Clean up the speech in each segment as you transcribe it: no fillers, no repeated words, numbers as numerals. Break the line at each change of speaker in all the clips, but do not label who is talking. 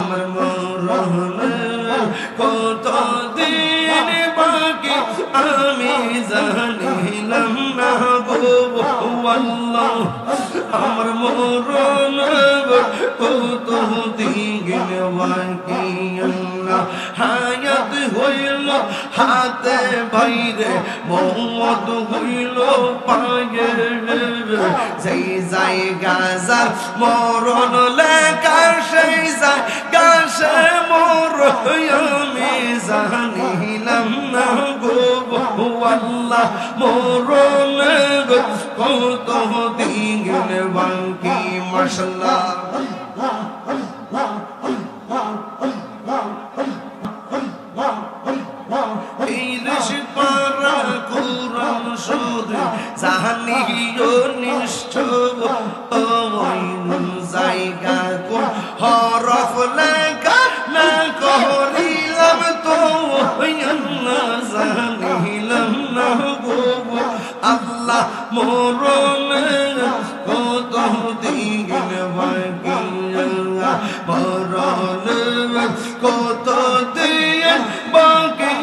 আমার মরণ কতদিন বাকি আমি জানিলাম না গো আল্লাহ আমার মরণ কতদিন বাকি আল্লাহ হায়াত হইল হাতে বাইরে মৌত হইল পায়ে যেই জায়গা যার মরণ লেখা সেই জায়গা সে মর আমি জানিলাম না গো আল্লাহ মরণ কতদিন বাকি মাশাআল্লাহ জাহানিও নিষ্ঠুর ওই জায়গা কোন হরফ লেখা না করিলাম তো জানিলাম না গো আল্লাহ মরণ কত দিন বাকি মরণ কত দিন বাকি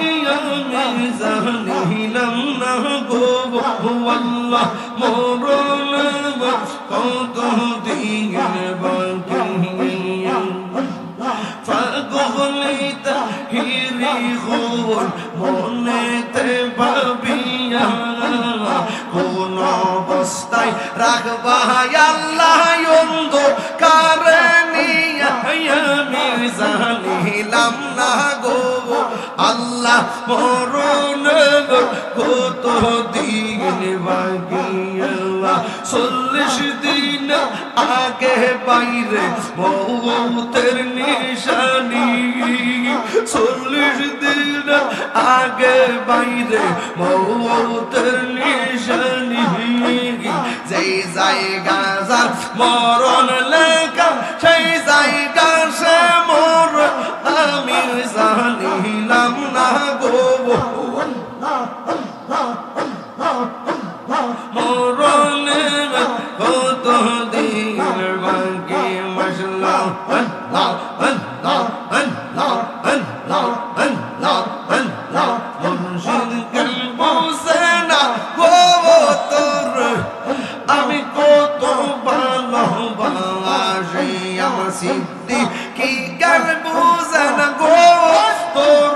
আমি জানিলাম না গো আল্লাহ মরণ কত দিন বাকি ফাগলিত হিরি গুণ মনেতে ভাবিয়া কোন অবস্থায় রাখবা আল্লাহ অন্ধকারে নিয়া আমি জানিলাম না গো আল্লাহ মরণ কত দিন বাকি 40 দিন আগে বাইরে মৌতের নিশানি 40 দিন আগে বাইরে মৌতের নিশানি যেই জায়গা যার মরণ লেখা সেই জায়গা সে মর আমি জানিলাম না গো মরণ কত দিন বাকি মাশাআল্লাহ আল্লাহ আল্লাহ আল্লাহ আল্লাহ আল্লাহ আল্লাহ মুর্শিদ কেন বসে না গো তোর আমি কত ভালোবাসি আমার সিদ্দিকী কেন বসে না গো তোর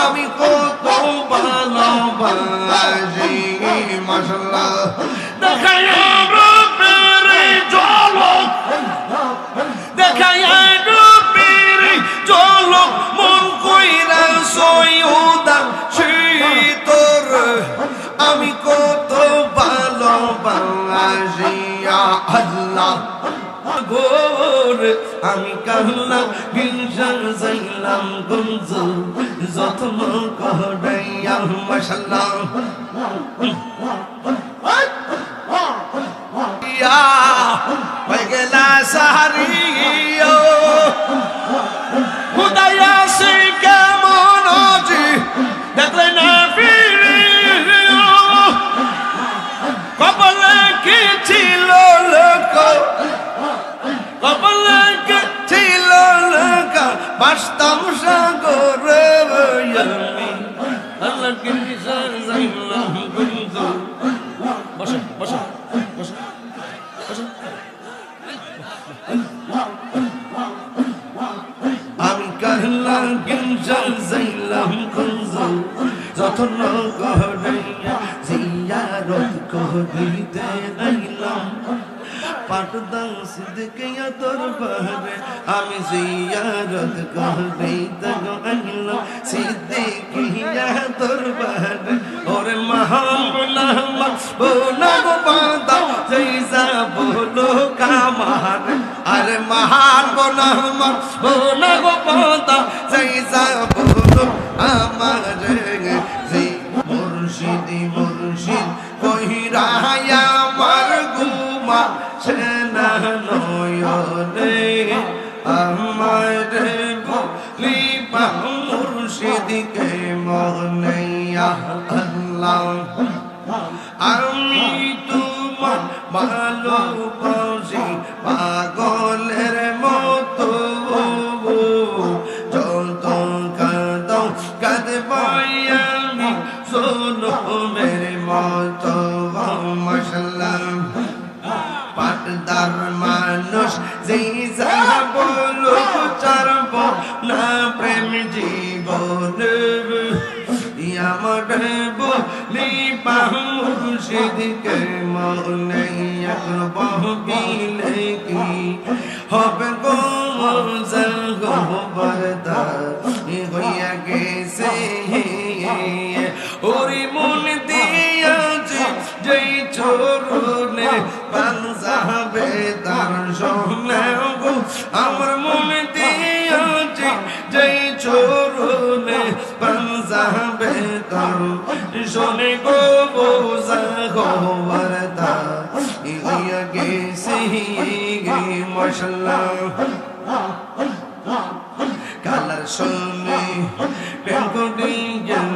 আমি কত ভালোবাসি মাশাআল্লাহ দেখায় রূপের ঝলক দেখায় রূপের ঝলক মন কইরা সৈয়দা তোর আমি কত ভালোবাসি আল্লাহ গোর আমি কাল্লা গিলশান যাইলাম গঞ্জ যত্ন করাইয়া মাশাআল্লাহ ইয়া হয়ে গেলা সাহারিও খুদায়া সে কেমন আজি দেখলে না ফিরিও কপালে কি ছিল লোক কপালে কি ছিল লোক বাস্তব সাগরে আমি আল্লাহ কি যাইলাম গঞ্জ বসে বসে বসে আমি কাহলা গিঞ্জল যাইলাম গঞ্জ যতন করাইয়া জিয়ারত করিতে আইলাম পাটদান সিদ্দিকিয়া দরবারে আমি জিয়ারত করিতে আইলাম সিদ্দিকিয়া দরবারে ওরে মহামনা মাকবুলা গো বান্দা জৈসা বলো কামার আরে মহান বনা মাকবুলা গো বান্দা জৈসা বলো আমার জি মুর্শিদি মুর্শিদ কহিরা আমার গুমা সেনা নয়নে আমার বলিবা মুর্শিদকে মহনাইয়া আল্লাহ আমি তোমার ভালোবাসি পাগলের মতো যত কাঁদো কাঁদবাই আমি সোনমের মতো মাশাআল্লাহ পাটদার মানুষ যেই যা বলুক চারব না প্রেম জীবন আমার বলি মুর্শিদকে মনে বহিলে কি হবে গো বরদা হইয়া গেছে ওরে মন দিয়াছে যেই চরণে পাঞ্জাবে তার সোনা গো আমার মন দিয়াছে যেই চরণে পাঞ্জাবে তার শোনে গো বোঝা গো বরদা হইয়া গেছে মাশাআল্লাহ কালার শোনে প্রেম করিয়েন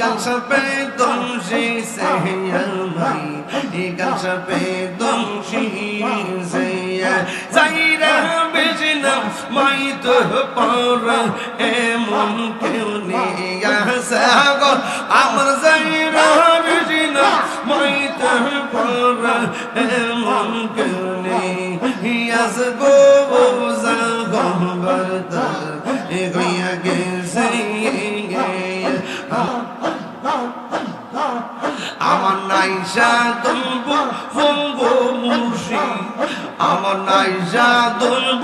কালসা পে দমশি সে আমাই কালসা পে দমশি সে যাইরা বেজনা মাই তো পর এমন কেউ নেই আসে গো আমার যাইরা বেজনা মাই তো পর এমন কেউ নেই আসে গো বোঝা গো বরদা গইয়া গেছে আমার নাইসা দলব ফঙ্গ মুর্শি আমার নাইসা দলব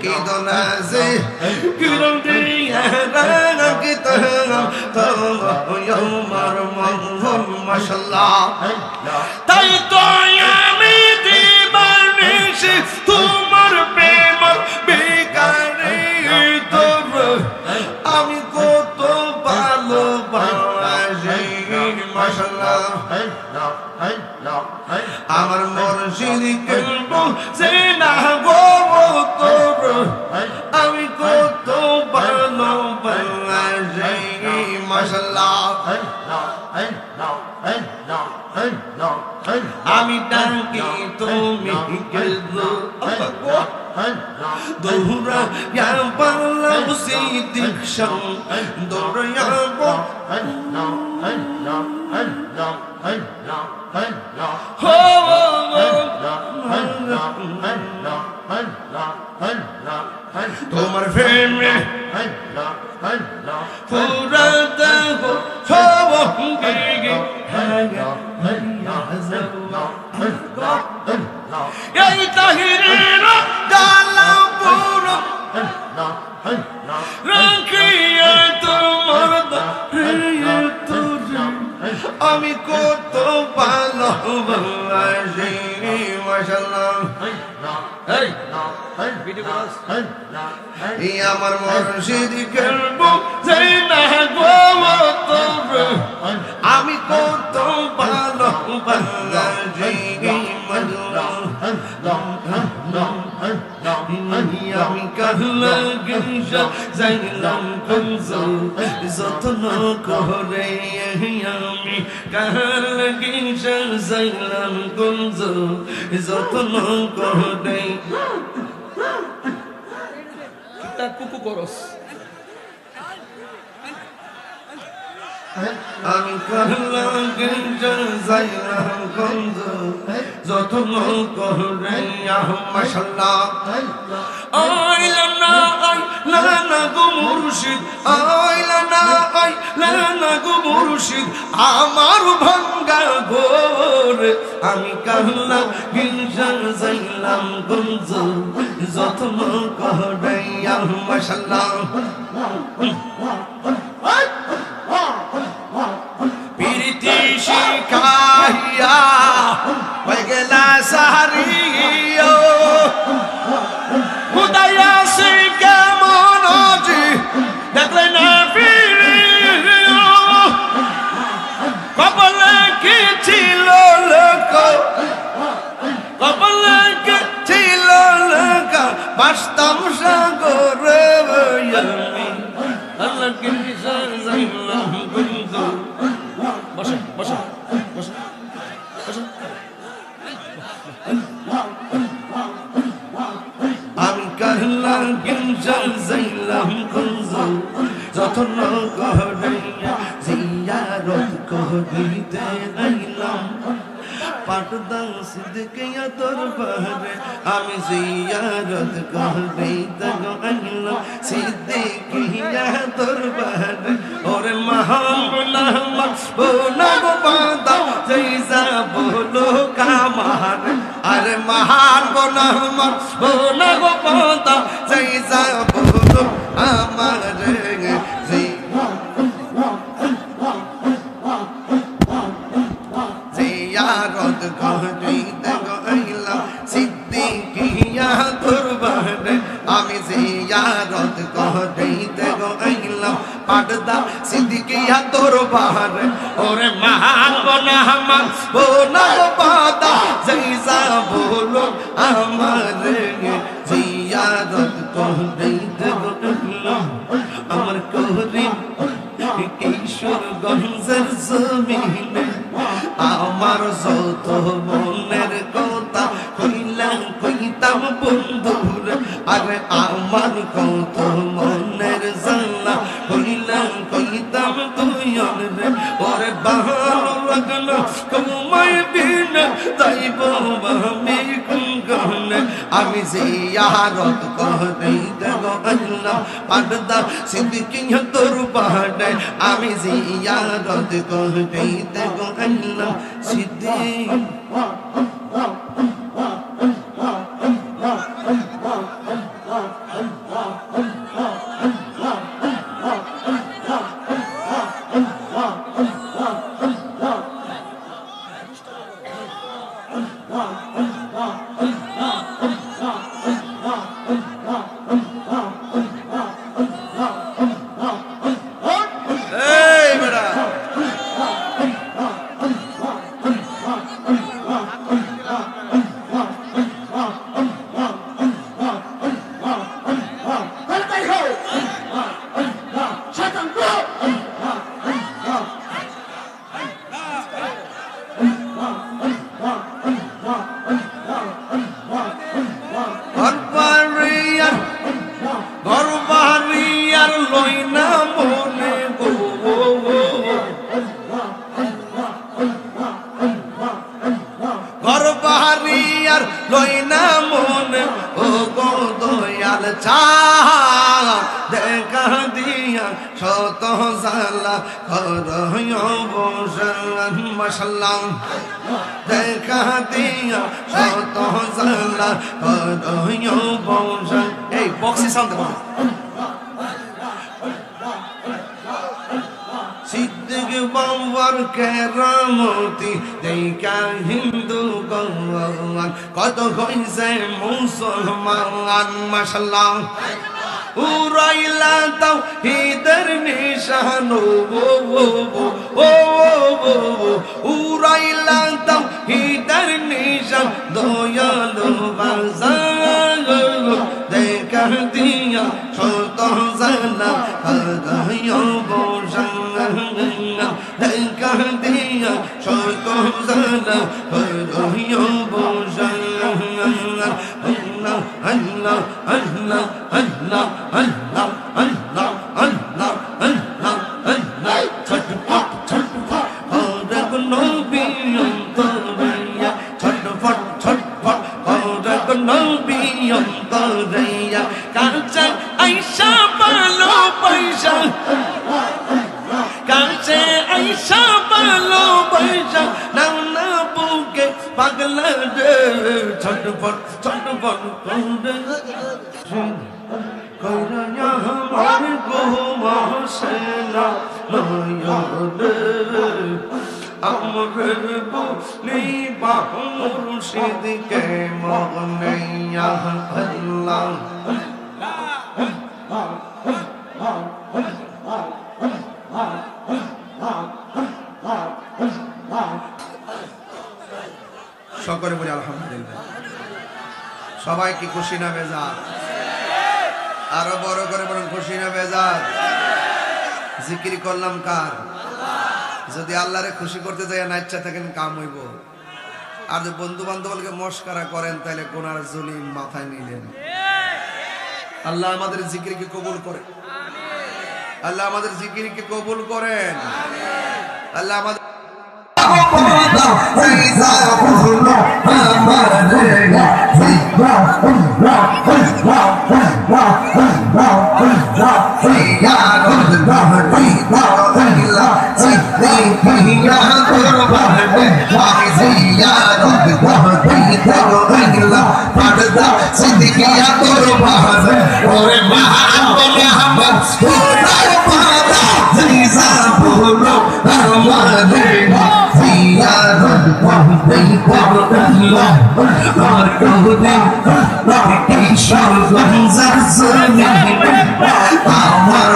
কি দোনাছে কিরম দিয়া রানা কি তহম তোমার মন মাশাআল্লাহ তাই তো আমি দিবানিশি তোমার প্রেম বেকারে তোর আমি কত ভালোবাসি মাশাআল্লাহ আমার মুর্শিদ কলব সে না গো তোর আমি কত ভালোবাসি মাশাআল্লাহ আমি ডাকি তুমি গেলো দৌড়া ইয়া পাল্লাম সিদ্দিকশন দৌড়া ইয়া তোমার প্রেমে পুরা দেহ সবঙ্গে এই তাহিরের ডালা পুরো রাখিয়া তোমার দাঁড়িয়ে তোরে আমি কত ভালোবাসি মাশাআল্লাহ আমার মুর্শিদ কলব যাই না গো তোর আমি কত ভালোবাসি আমি কাহলা গিসা যাইলাম কুঞ্জ যত্ন করে আমি কাহলা গিসা যাইলাম কুঞ্জ যত্ন করে কুকু করস আমি কাহলা গিসা যাইলাম কুঞ্জ যত্ন করে মাশাআল্লাহ আইলা না গো মুর্শিদ আইলা না গো মুর্শিদ আমার ভাঙ্গা ঘোর আমি কাহলা গিসা যাইলাম কুঞ্জ যত্ন করে মাশাআল্লাহ প্রীতি শিখাইয়া হয়ে গেলা সাহারিও খুদাইয়া সে কেমন আজি দেখলে না ফিরিও কপালে কি ছিল লোক কপালে কি ছিল লোক বাস্তব সাগরে আমি আল্লাহ কি যাইলাম বন্ধু বসো বসো বসো বসো আমি কাহলা গিঞ্জাল যাইলাম কুঞ্জু যতন করে জিয়ারত করিতে আইলাম পাটদা সিদ্দিকিয়া দরবারে আমি জিয়ারত করিতে আইলাম সিদ্দিকিয়া দরবারে ওরে মহামনা মকবুলা গো বান্দা জৈসা বলো কামার আরে মহান বনা মকবুলা গো বান্দা জৈসা বলো আমার জিয়ারত করিতে আইলাম সিদ্দিকিয়া দরবারে আমি জিয়ারত করিতে আইলাম পাটদা সিদ্দিকিয়া দরবারে ওরে মহান বনা মকবুলা গো বান্দা জৈসা বলো আমার জিয়ারত করিতে আইলাম আমার করিম কিশোরগঞ্জের জমিনে আমার যত মনের কথা কইতাম বন্ধুর আরে আমার কত মনের জানা কইতাম তুইন রে ওরে ভালো লাগলো কমাই বিন তাইব আমি গুনগানে আমি জিয়ারত করিতে আইলাম পাটদা সিদ্দিকিয়া দরবারে আমি জিয়ারত করিতে আইলাম সিদ্দিক দেখা দিয়া শত জালা মশাল্লাহ দেখা দিয়া শত জালা এই বক্সি সাউন্ড সিদ্দিক বাবার কেরামতি দেখা হিন্দু গৌয়ান কত হইছে মুসলমান মাশাল্লাহ উরাইলা তাওহীদের নিশান উরাইলা তাওহীদের নিশান দয়ালু বাজার দেখা দিয়া শত জালা বসান দেখা দিয়া শত জালা বসান Allah Allah Allah Allah Allah Allah Allah Allah ছটফট ছটফট ওরে নবী অন্তরিয়া ছটফট ছটফট ওরে নবী অন্তরিয়া কাছে আইসা ভালো পয়সা কাছে আইসা ভালো পয়সা নাও না বুকে পাগলা রে ছটফট ছটফট কইরা আমার গোমাসেনা নয়নে আমরে বলি মুর্শিদকে মনে ইয়া আল্লাহ সকলে বলি আলহামদুলিল্লাহ। সবাই কি খুশি না বেজার? আরো বড় করে বলুন খুশি না বেজার? জিকির করলাম কার? যদি আল্লাহরে খুশি করতে যাই না ইচ্ছা থাকেন কাম হইব। আর যদি বন্ধু বান্ধবকে মস্করা করেন তাহলে গুনার জুলিম মাথায় নিলেন। আল্লাহ আমাদের জিকিরকে কবুল করেন, আল্লাহ আমাদের জিকিরকে কবুল করেন, আল্লাহ আমাদের আমার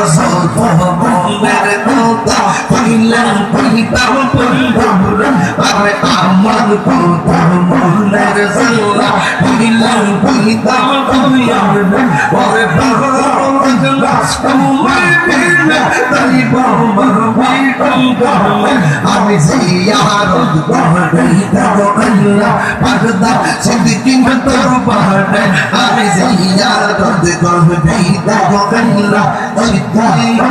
যত মনের কথা কইলাম কইতাম আরে আমার কত মনের জ্বালা কইলাম কইতাম ওরে আমি জিয়ারত করব আল্লাহ পাগদা সিদ্দিকিন তোর পাহাড়ে আমি জিয়ারত করব আল্লাহ সিদ্দিকিন